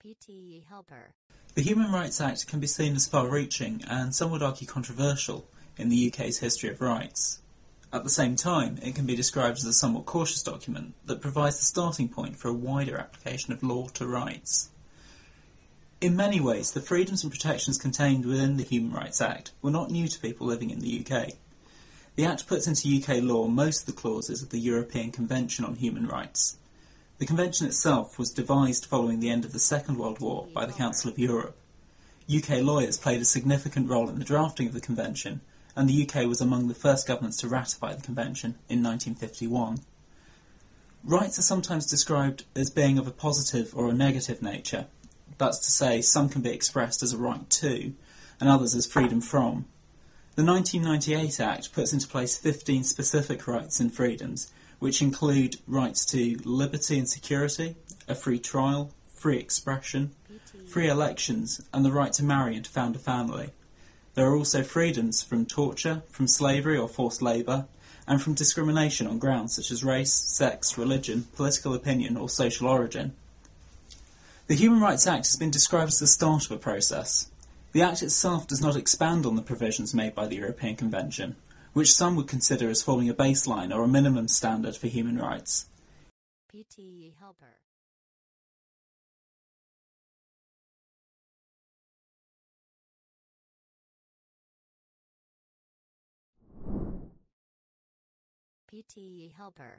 PTE Helper. The Human Rights Act can be seen as far-reaching and some would argue controversial in the UK's history of rights. At the same time, it can be described as a somewhat cautious document that provides the starting point for a wider application of law to rights. In many ways, the freedoms and protections contained within the Human Rights Act were not new to people living in the UK. The Act puts into UK law most of the clauses of the European Convention on Human Rights. The Convention itself was devised following the end of the Second World War by the Council of Europe. UK lawyers played a significant role in the drafting of the Convention, and the UK was among the first governments to ratify the Convention in 1951. Rights are sometimes described as being of a positive or a negative nature. That's to say, some can be expressed as a right to, and others as freedom from. The 1998 Act puts into place 15 specific rights and freedoms, which include rights to liberty and security, a free trial, free expression, free elections, and the right to marry and to found a family. There are also freedoms from torture, from slavery or forced labour, and from discrimination on grounds such as race, sex, religion, political opinion or social origin. The Human Rights Act has been described as the start of a process. The Act itself does not expand on the provisions made by the European Convention, which some would consider as forming a baseline or a minimum standard for human rights. PTE Helper. PTE Helper.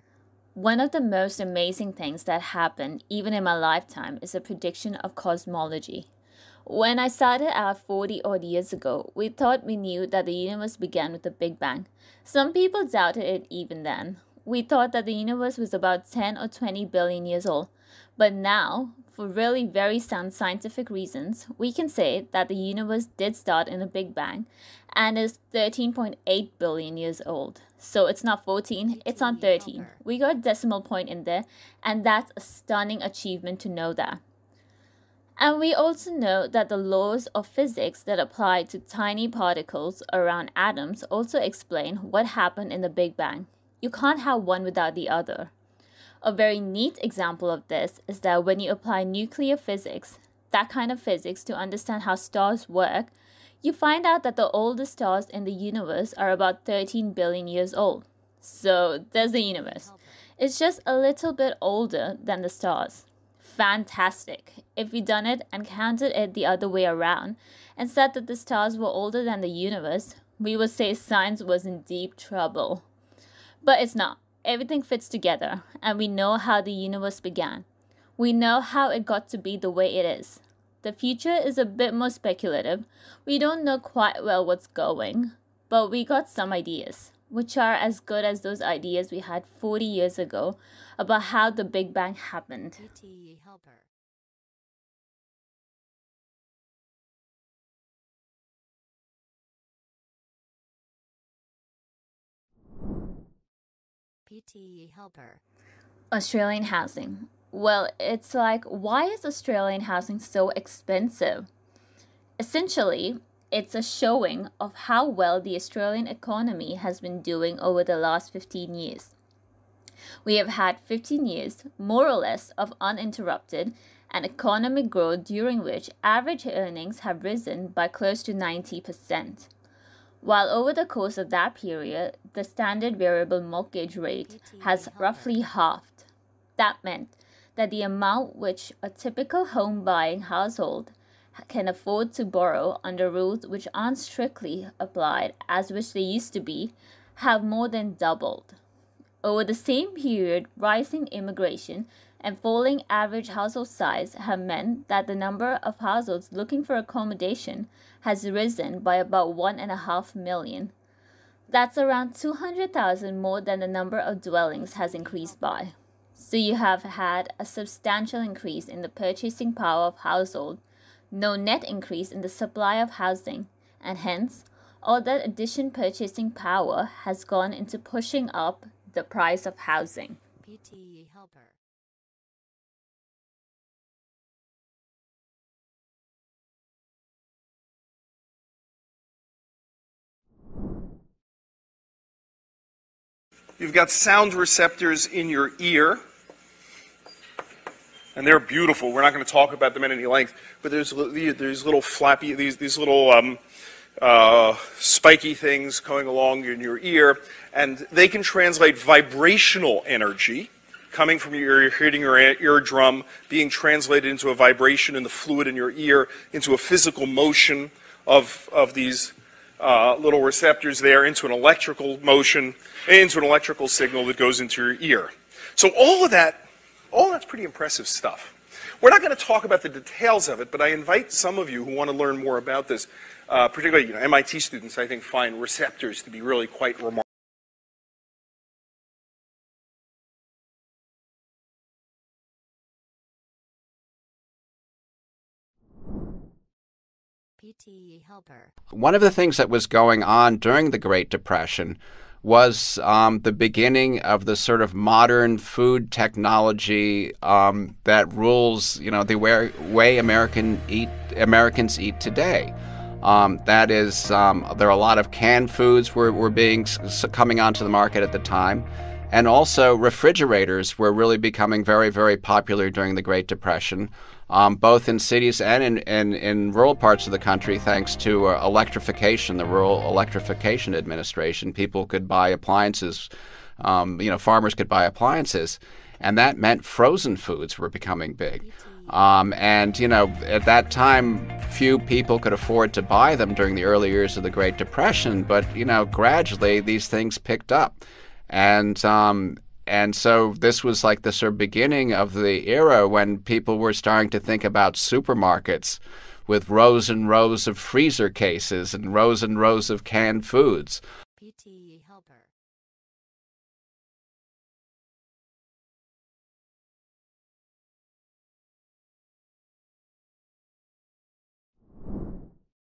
One of the most amazing things that happened, even in my lifetime, is the prediction of cosmology. When I started out 40-odd years ago, we thought we knew that the universe began with the Big Bang. Some people doubted it even then. We thought that the universe was about 10 or 20 billion years old. But now, for really very sound scientific reasons, we can say that the universe did start in a Big Bang and is 13.8 billion years old. So it's not 14, it's on 13. We got a decimal point in there, and that's a stunning achievement to know that. And we also know that the laws of physics that apply to tiny particles around atoms also explain what happened in the Big Bang. You can't have one without the other. A very neat example of this is that when you apply nuclear physics, that kind of physics, to understand how stars work, you find out that the oldest stars in the universe are about 13 billion years old. So there's the universe. It's just a little bit older than the stars. Fantastic. If we done it and counted it the other way around and said that the stars were older than the universe, we would say science was in deep trouble. But it's not. Everything fits together, and we know how the universe began. We know how it got to be the way it is. The future is a bit more speculative. We don't know quite well what's going, but we got some ideas, which are as good as those ideas we had 40 years ago about how the Big Bang happened. PTE Helper. PTE Helper. Australian housing. Well, it's like, why is Australian housing so expensive? Essentially, it's a showing of how well the Australian economy has been doing over the last 15 years. We have had 15 years, more or less, of uninterrupted and economic growth during which average earnings have risen by close to 90%. While over the course of that period, the standard variable mortgage rate has roughly halved. That meant that the amount which a typical home-buying household can afford to borrow under rules which aren't strictly applied as which they used to be, have more than doubled. Over the same period, rising immigration and falling average household size have meant that the number of households looking for accommodation has risen by about 1.5 million. That's around 200,000 more than the number of dwellings has increased by. So you have had a substantial increase in the purchasing power of household, no net increase in the supply of housing, and hence, all that addition purchasing power has gone into pushing up the price of housing. PTE Helper. You've got sound receptors in your ear. And they're beautiful. We're not going to talk about them at any length, but there's little flappy, these little spiky things going along in your ear, and they can translate vibrational energy coming from your ear, hitting your eardrum, being translated into a vibration in the fluid in your ear, into a physical motion of these little receptors there, into an electrical motion, into an electrical signal that goes into your ear. So all that's pretty impressive stuff. We're not going to talk about the details of it, but I invite some of you who want to learn more about this, particularly MIT students, I think, find receptors to be really quite remarkable. PTE Helper. One of the things that was going on during the Great Depression was the beginning of the sort of modern food technology that rules, the way Americans eat today. That is, there are a lot of canned foods were coming onto the market at the time, and also refrigerators were really becoming very, very popular during the Great Depression, both in cities and in rural parts of the country, thanks to electrification, the Rural Electrification Administration. People could buy appliances, farmers could buy appliances, and that meant frozen foods were becoming big. At that time, few people could afford to buy them during the early years of the Great Depression, but, gradually these things picked up. And so this was like the sort of beginning of the era when people were starting to think about supermarkets with rows and rows of freezer cases and rows of canned foods. PTE Helper.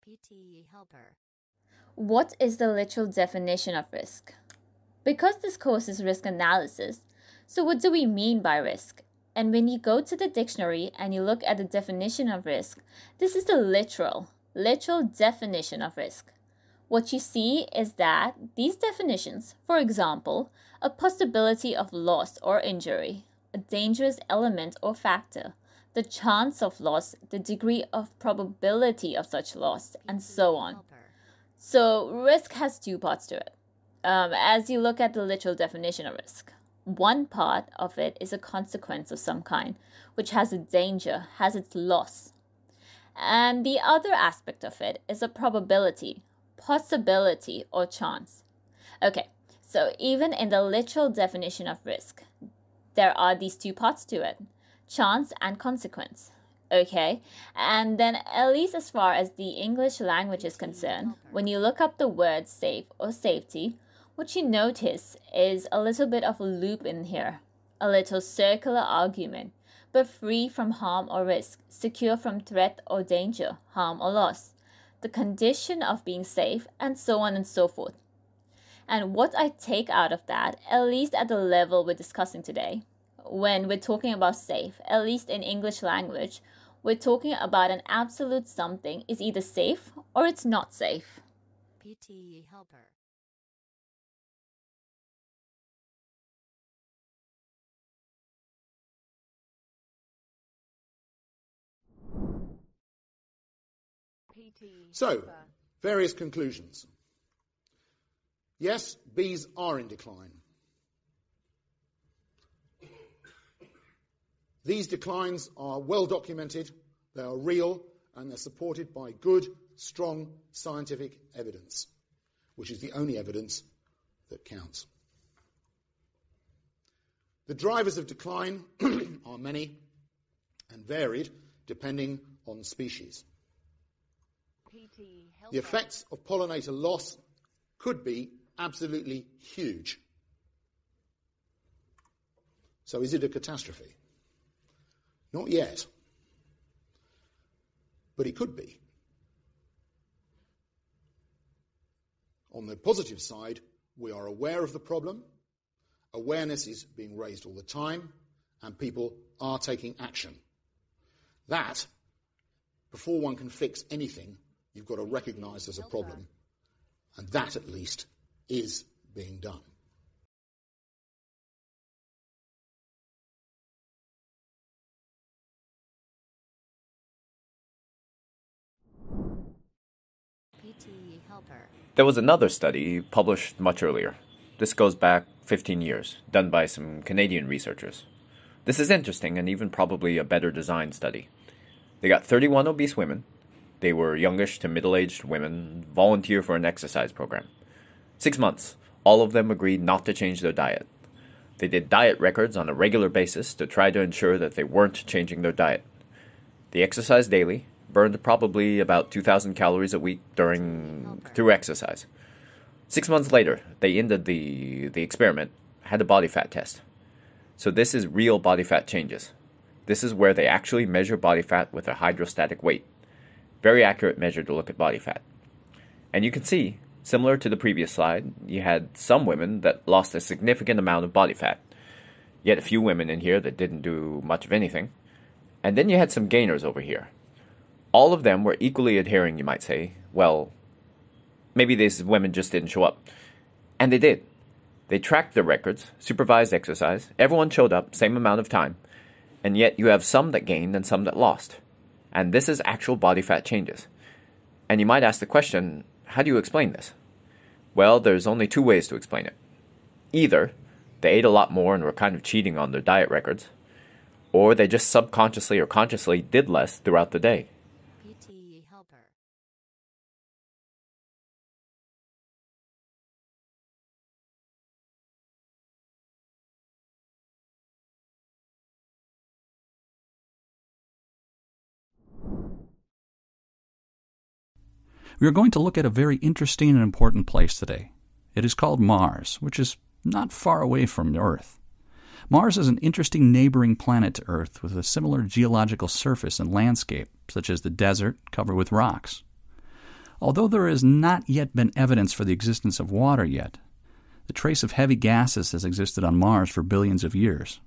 PTE Helper. What is the literal definition of risk? Because this course is risk analysis, so what do we mean by risk? And when you go to the dictionary and you look at the definition of risk, this is the literal definition of risk. What you see is that these definitions, for example, a possibility of loss or injury, a dangerous element or factor, the chance of loss, the degree of probability of such loss, and so on. So risk has two parts to it. As you look at the literal definition of risk, one part of it is a consequence of some kind, which has a danger, has its loss. And the other aspect of it is a probability, possibility, or chance. Okay, so even in the literal definition of risk, there are these two parts to it, chance and consequence. Okay, and then at least as far as the English language is concerned, when you look up the word safe or safety, what you notice is a little bit of a loop in here, a little circular argument, but free from harm or risk, secure from threat or danger, harm or loss, the condition of being safe, and so on and so forth. And what I take out of that, at least at the level we're discussing today, when we're talking about safe, at least in English language, we're talking about an absolute something is either safe or it's not safe. PTE Helper. So, various conclusions. Yes, bees are in decline. These declines are well documented, they are real, and they're supported by good, strong scientific evidence, which is the only evidence that counts. The drivers of decline are many and varied depending on species. The effects of pollinator loss could be absolutely huge. So is it a catastrophe? Not yet. But it could be. On the positive side, we are aware of the problem. Awareness is being raised all the time, and people are taking action. That, before one can fix anything, you've got to recognise there's a problem, and that at least is being done. Helper. There was another study published much earlier. This goes back 15 years, done by some Canadian researchers. This is interesting and even probably a better designed study. They got 31 obese women. They were youngish to middle-aged women, volunteer for an exercise program. 6 months, all of them agreed not to change their diet. They did diet records on a regular basis to try to ensure that they weren't changing their diet. They exercised daily, burned probably about 2,000 calories a week through exercise. 6 months later, they ended the experiment, had a body fat test. So this is real body fat changes. This is where they actually measure body fat with a hydrostatic weight. Very accurate measure to look at body fat. And you can see, similar to the previous slide, you had some women that lost a significant amount of body fat. You had a few women in here that didn't do much of anything. And then you had some gainers over here. All of them were equally adhering, you might say. Well, maybe these women just didn't show up. And they did. They tracked their records, supervised exercise, everyone showed up, same amount of time. And yet you have some that gained and some that lost. And this is actual body fat changes. And you might ask the question, how do you explain this? Well, there's only two ways to explain it. Either they ate a lot more and were kind of cheating on their diet records, or they just subconsciously or consciously did less throughout the day. PTE Helper. We are going to look at a very interesting and important place today. It is called Mars, which is not far away from Earth. Mars is an interesting neighboring planet to Earth with a similar geological surface and landscape, such as the desert covered with rocks. Although there has not yet been evidence for the existence of water yet, the trace of heavy gases has existed on Mars for billions of years.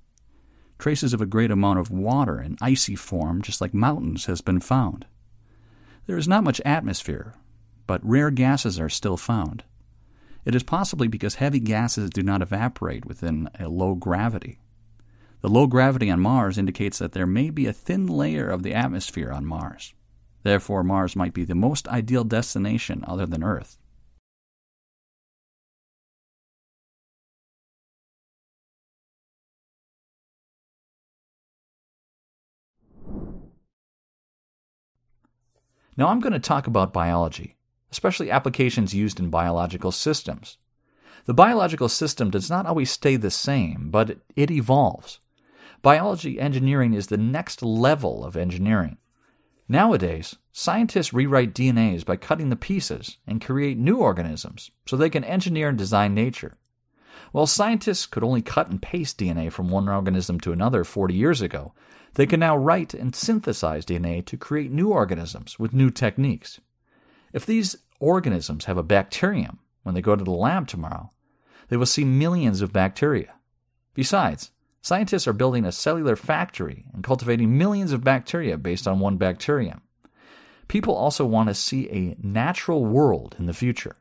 Traces of a great amount of water in icy form, just like mountains, has been found. There is not much atmosphere, but rare gases are still found. It is possibly because heavy gases do not evaporate within a low gravity. The low gravity on Mars indicates that there may be a thin layer of the atmosphere on Mars. Therefore, Mars might be the most ideal destination other than Earth. Now I'm going to talk about biology, especially applications used in biological systems. The biological system does not always stay the same, but it evolves. Biology engineering is the next level of engineering. Nowadays, scientists rewrite DNAs by cutting the pieces and create new organisms so they can engineer and design nature. While scientists could only cut and paste DNA from one organism to another 40 years ago, they can now write and synthesize DNA to create new organisms with new techniques. If these organisms have a bacterium when they go to the lab tomorrow, they will see millions of bacteria. Besides, scientists are building a cellular factory and cultivating millions of bacteria based on one bacterium. People also want to see a natural world in the future.